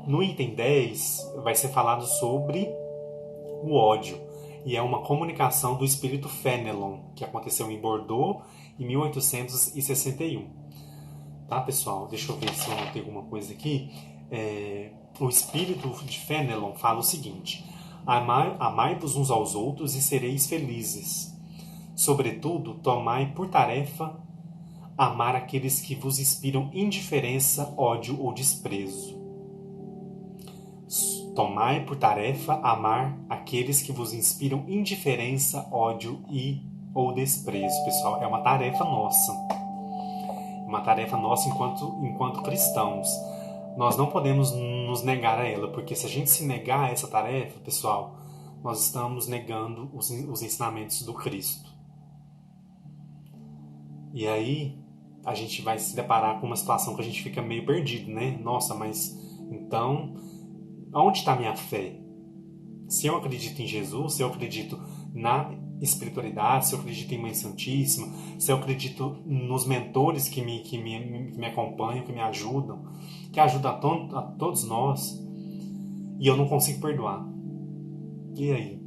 [SPEAKER 1] No item 10 vai ser falado sobre o ódio, e é uma comunicação do espírito Fenelon, que aconteceu em Bordeaux em 1861. Tá, pessoal? Deixa eu ver se eu anotei alguma coisa aqui. O espírito de Fenelon fala o seguinte: amai-vos uns aos outros e sereis felizes. Sobretudo, tomai por tarefa amar aqueles que vos inspiram indiferença, ódio ou desprezo. Tomai por tarefa amar aqueles que vos inspiram indiferença, ódio ou desprezo. Pessoal, é uma tarefa nossa. Uma tarefa nossa enquanto cristãos. Nós não podemos nos negar a ela, porque se a gente se negar a essa tarefa, pessoal, nós estamos negando os ensinamentos do Cristo. E aí a gente vai se deparar com uma situação que a gente fica meio perdido, né? Nossa, mas então, onde está a minha fé? Se eu acredito em Jesus, se eu acredito na espiritualidade, se eu acredito em Mãe Santíssima, se eu acredito nos mentores que me acompanham, que me ajudam, que ajudam a todos nós, e eu não consigo perdoar. E aí?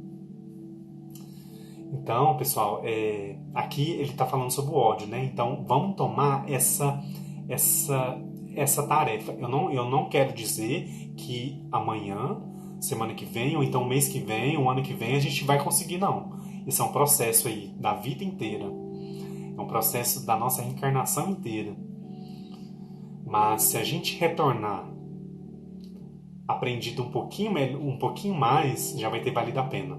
[SPEAKER 1] Então, pessoal, aqui ele está falando sobre o ódio, né? Então, vamos tomar essa tarefa. Eu não quero dizer que amanhã, semana que vem, ou então mês que vem, o ano que vem, a gente vai conseguir, não. Isso é um processo aí da vida inteira. É um processo da nossa reencarnação inteira. Mas se a gente retornar aprendido um pouquinho mais, já vai ter valido a pena.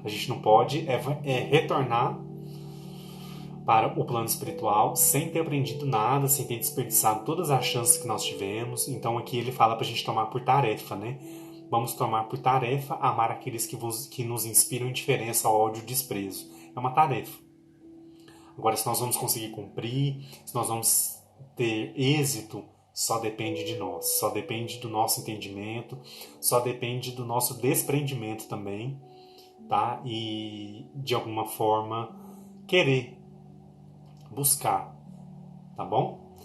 [SPEAKER 1] A gente não pode retornar para o plano espiritual sem ter aprendido nada, sem ter desperdiçado todas as chances que nós tivemos. Então aqui ele fala para a gente tomar por tarefa, né? Vamos tomar por tarefa amar aqueles que nos inspiram indiferença, ódio e desprezo. É uma tarefa. Agora, se nós vamos conseguir cumprir, se nós vamos ter êxito, só depende de nós. Só depende do nosso entendimento, só depende do nosso desprendimento também, tá? E, de alguma forma, querer buscar, tá bom?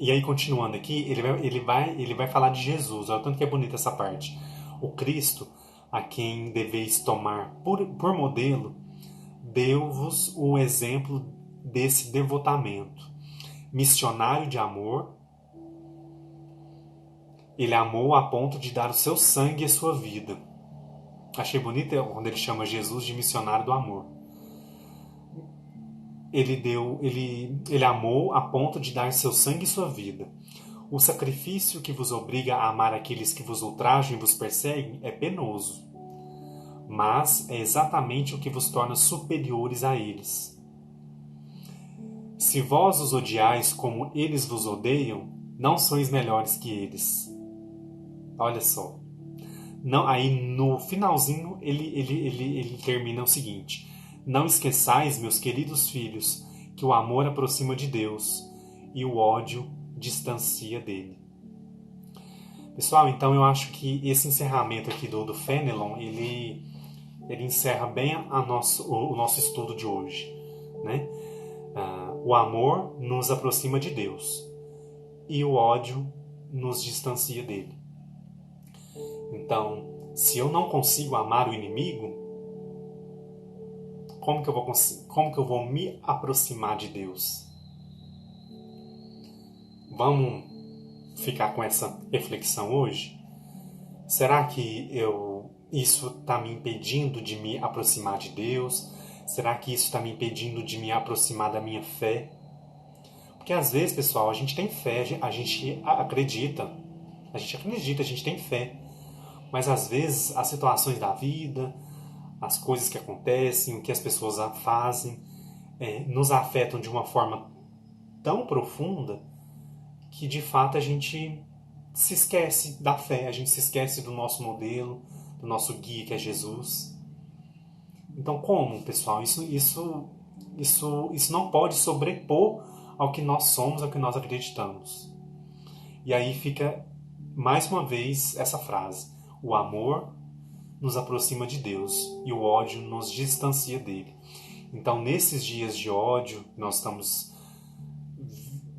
[SPEAKER 1] E aí, continuando aqui, ele vai falar de Jesus. Olha o tanto que é bonita essa parte. O Cristo, a quem deveis tomar por modelo, deu-vos o exemplo desse devotamento. Missionário de amor, ele amou a ponto de dar o seu sangue e a sua vida. Achei bonito quando ele chama Jesus de missionário do amor. ele amou a ponto de dar seu sangue e sua vida. O sacrifício que vos obriga a amar aqueles que vos ultrajam e vos perseguem é penoso, mas é exatamente o que vos torna superiores a eles. Se vós os odiais como eles vos odeiam, não sois melhores que eles. Olha só. Não, aí no finalzinho ele termina o seguinte: não esqueçais, meus queridos filhos, que o amor aproxima de Deus e o ódio distancia dele. Pessoal, então eu acho que esse encerramento aqui do Fenelon, ele encerra bem o nosso estudo de hoje, né? O amor nos aproxima de Deus e o ódio nos distancia dele. Então, se eu não consigo amar o inimigo, como que eu vou me aproximar de Deus? Vamos ficar com essa reflexão hoje? Será que isso está me impedindo de me aproximar de Deus? Será que isso está me impedindo de me aproximar da minha fé? Porque às vezes, pessoal, a gente tem fé, a gente acredita, a gente tem fé. Mas às vezes as situações da vida, as coisas que acontecem, o que as pessoas fazem, nos afetam de uma forma tão profunda que de fato a gente se esquece da fé, a gente se esquece do nosso modelo, do nosso guia que é Jesus. Então como, pessoal? Isso não pode sobrepor ao que nós somos, ao que nós acreditamos. E aí fica mais uma vez essa frase: o amor nos aproxima de Deus e o ódio nos distancia dele. Então, nesses dias de ódio que nós estamos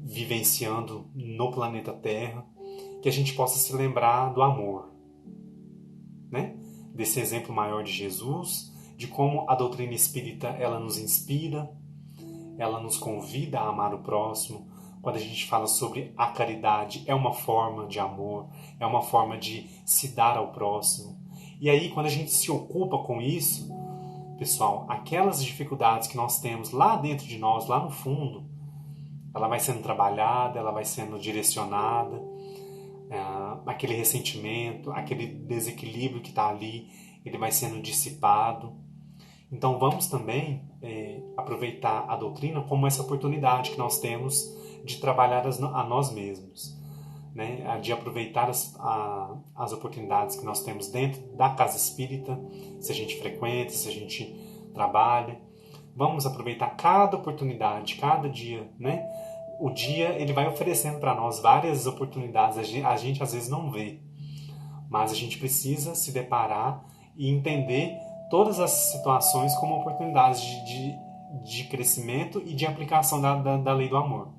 [SPEAKER 1] vivenciando no planeta Terra, que a gente possa se lembrar do amor, né? Desse exemplo maior de Jesus, de como a doutrina espírita ela nos inspira, ela nos convida a amar o próximo. Quando a gente fala sobre a caridade, é uma forma de amor, é uma forma de se dar ao próximo. E aí, quando a gente se ocupa com isso, pessoal, aquelas dificuldades que nós temos lá dentro de nós, lá no fundo, ela vai sendo trabalhada, ela vai sendo direcionada, aquele ressentimento, aquele desequilíbrio que está ali, ele vai sendo dissipado. Então vamos também aproveitar a doutrina como essa oportunidade que nós temos de trabalhar a nós mesmos, né? De aproveitar as oportunidades que nós temos dentro da casa espírita, se a gente frequenta, se a gente trabalha. Vamos aproveitar cada oportunidade, cada dia, né? O dia ele vai oferecendo para nós várias oportunidades, a gente às vezes não vê, mas a gente precisa se deparar e entender todas as situações como oportunidades de crescimento e de aplicação da lei do amor.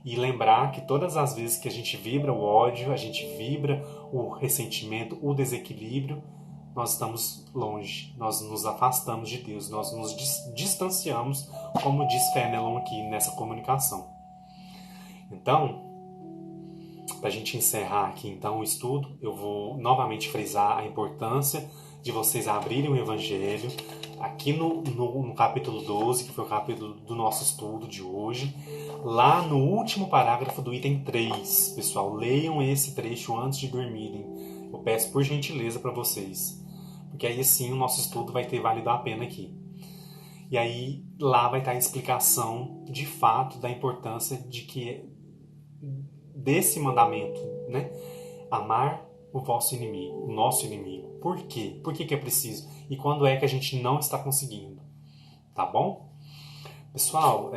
[SPEAKER 1] E lembrar que todas as vezes que a gente vibra o ódio, a gente vibra o ressentimento, o desequilíbrio, nós estamos longe, nós nos afastamos de Deus, nós nos distanciamos, como diz Fenelon aqui nessa comunicação. Então, para a gente encerrar aqui então o estudo, eu vou novamente frisar a importância de vocês abrirem o Evangelho aqui no capítulo 12, que foi o capítulo do nosso estudo de hoje, lá no último parágrafo do item 3. Pessoal, leiam esse trecho antes de dormirem. Eu peço por gentileza para vocês, porque aí sim o nosso estudo vai ter valido a pena aqui. E aí lá vai estar a explicação de fato da importância desse mandamento, né? Amar o vosso inimigo, o nosso inimigo. Por quê? Por que é preciso? E quando é que a gente não está conseguindo? Tá bom? Pessoal,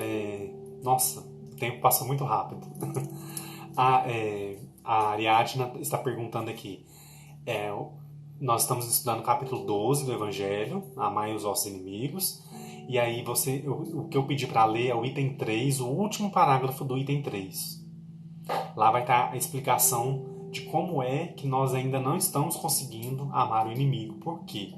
[SPEAKER 1] nossa, o tempo passa muito rápido. A Ariadna está perguntando aqui. Nós estamos estudando o capítulo 12 do Evangelho, Amai os vossos inimigos. E aí o que eu pedi para ler é o item 3, o último parágrafo do item 3. Lá vai estar a explicação de como é que nós ainda não estamos conseguindo amar o inimigo. Por quê?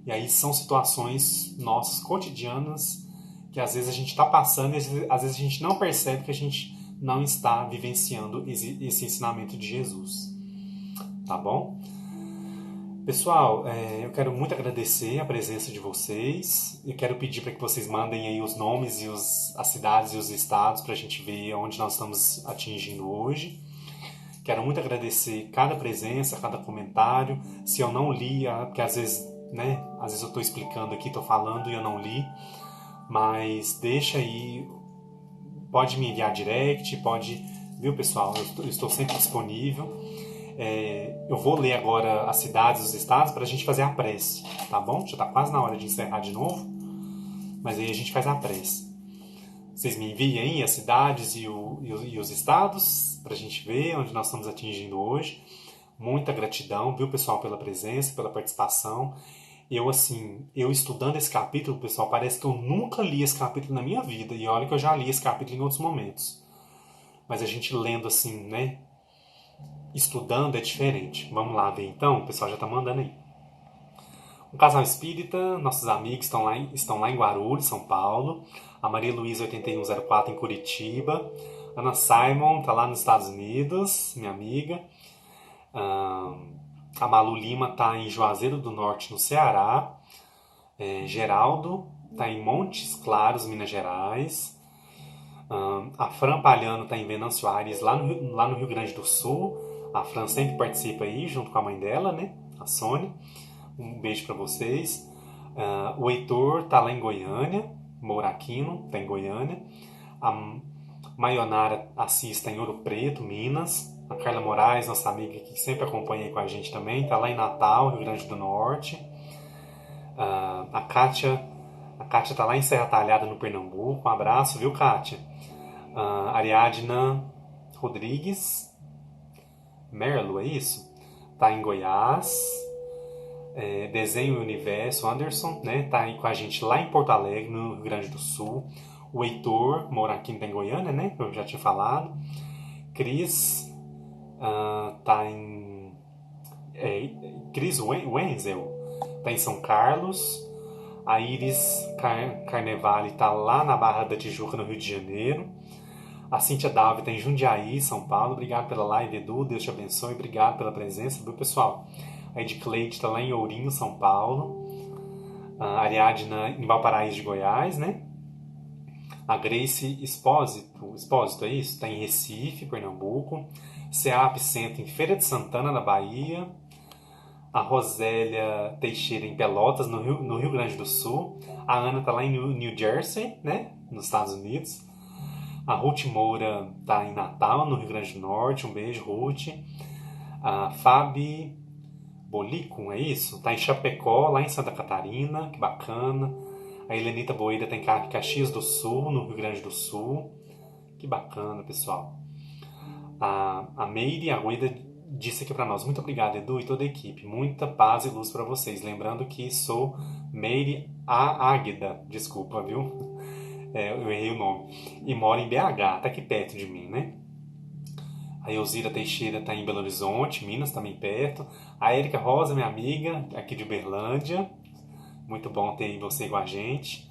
[SPEAKER 1] E aí são situações nossas, cotidianas, que às vezes a gente está passando e às vezes a gente não percebe que a gente não está vivenciando esse ensinamento de Jesus. Tá bom? Pessoal, eu quero muito agradecer a presença de vocês. Eu quero pedir para que vocês mandem aí os nomes e as cidades e os estados para a gente ver onde nós estamos atingindo hoje. Quero muito agradecer cada presença, cada comentário. Se eu não li, porque às vezes, né, às vezes eu estou explicando aqui, estou falando e eu não li, mas deixa aí, pode me enviar direct, pode, viu pessoal? Eu estou sempre disponível. Eu vou ler agora as cidades e os estados para a gente fazer a prece, tá bom? Já está quase na hora de encerrar de novo, mas aí a gente faz a prece. Vocês me enviem aí as cidades e os estados para a gente ver onde nós estamos atingindo hoje. Muita gratidão, viu, pessoal, pela presença, pela participação. Eu estudando esse capítulo, pessoal, parece que eu nunca li esse capítulo na minha vida. E olha que eu já li esse capítulo em outros momentos. Mas a gente lendo assim, né? Estudando é diferente. Vamos lá ver então, o pessoal já está mandando aí. Um casal espírita, nossos amigos estão lá em Guarulhos, São Paulo. A Maria Luísa 8104 em Curitiba. Ana Simon está lá nos Estados Unidos, minha amiga. A Malu Lima está em Juazeiro do Norte, no Ceará. Geraldo está em Montes Claros, Minas Gerais. A Fran Palhano está em Venâncio Aires, lá no Rio Grande do Sul. A Fran sempre participa aí, junto com a mãe dela, né? A Sônia. Um beijo para vocês. O Heitor está lá em Goiânia. Mouraquino está em Goiânia. A Mayonara Assis está em Ouro Preto, Minas. A Carla Moraes, nossa amiga que sempre acompanha aí com a gente também, está lá em Natal, Rio Grande do Norte. A Kátia está lá em Serra Talhada, no Pernambuco. Um abraço, viu, Kátia? Ariadna Rodrigues Merlo, é isso? Tá em Goiás. Desenho Universo, Anderson, né? Tá aí com a gente lá em Porto Alegre, no Rio Grande do Sul. O Heitor, mora aqui em Goiânia, né? Eu já tinha falado. Cris tá em... Cris Wenzel tá em São Carlos. A Iris Carnevale tá lá na Barra da Tijuca, no Rio de Janeiro. A Cíntia Dalve tá em Jundiaí, São Paulo. Obrigado pela live, Edu. Deus te abençoe. Obrigado pela presença, viu, pessoal? A Ed Cleide tá lá em Ourinho, São Paulo. A Ariadna em Valparaíso de Goiás, né? A Grace Expósito, é isso? Tá em Recife, Pernambuco. CEAP Centro em Feira de Santana, na Bahia. A Rosélia Teixeira em Pelotas, no Rio Grande do Sul. A Ana tá lá em New Jersey, né? Nos Estados Unidos. A Ruth Moura tá em Natal, no Rio Grande do Norte. Um beijo, Ruth. A Fabi Bolicum, é isso? Tá em Chapecó, lá em Santa Catarina. Que bacana. A Helenita Boeira tá em Caxias do Sul, no Rio Grande do Sul. Que bacana, pessoal. A Meire Agüeda disse aqui para nós: muito obrigado, Edu, e toda a equipe. Muita paz e luz para vocês. Lembrando que sou Meire Águeda, desculpa, viu? Eu errei o nome. E moro em BH, tá aqui perto de mim, né? A Elzira Teixeira tá em Belo Horizonte, Minas, também perto. A Érica Rosa, minha amiga, aqui de Uberlândia. Muito bom ter você com a gente.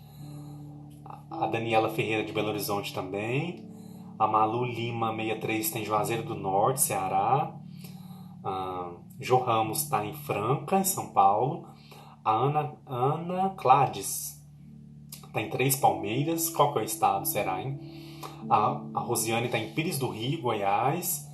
[SPEAKER 1] A Daniela Ferreira de Belo Horizonte também. A Malu Lima 63 está em Juazeiro do Norte, Ceará. Jo Ramos está em Franca, em São Paulo. A Ana Clades está em Três Palmeiras. Qual que é o estado, será, hein? A Rosiane está em Pires do Rio, Goiás.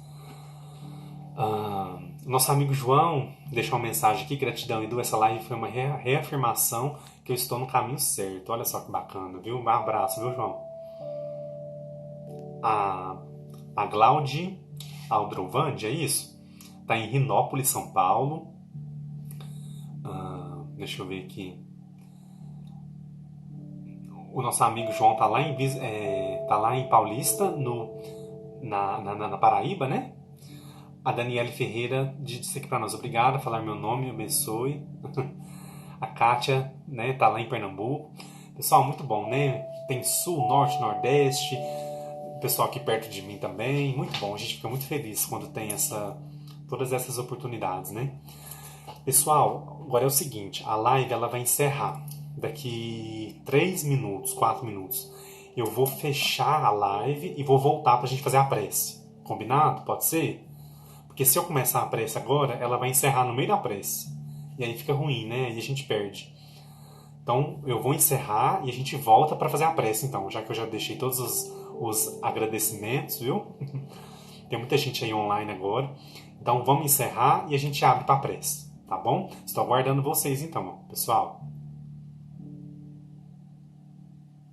[SPEAKER 1] Nosso amigo João deixou uma mensagem aqui: gratidão, Edu, essa live foi uma reafirmação que eu estou no caminho certo. Olha só que bacana, viu? Um abraço, viu, João? A Glaudi Aldrovandi, é isso? Tá em Rinópolis, São Paulo. Deixa eu ver aqui. O nosso amigo João tá lá em Paulista, na Paraíba, né? A Daniele Ferreira disse aqui para nós: obrigado, falar meu nome, abençoe. A Kátia, né, tá lá em Pernambuco. Pessoal, muito bom, né? Tem Sul, Norte, Nordeste. Pessoal aqui perto de mim também. Muito bom, a gente fica muito feliz quando tem todas essas oportunidades, né? Pessoal, agora é o seguinte: a live ela vai encerrar daqui 3 minutos, 4 minutos. Eu vou fechar a live e vou voltar pra gente fazer a prece. Combinado? Pode ser? Porque se eu começar a prece agora, ela vai encerrar no meio da prece. e aí fica ruim, né? E a gente perde. Então, eu vou encerrar e a gente volta para fazer a prece, então, já que eu já deixei todos os agradecimentos, viu? Tem muita gente aí online agora. Então, vamos encerrar e a gente abre para a prece, tá bom? Estou aguardando vocês, então, pessoal.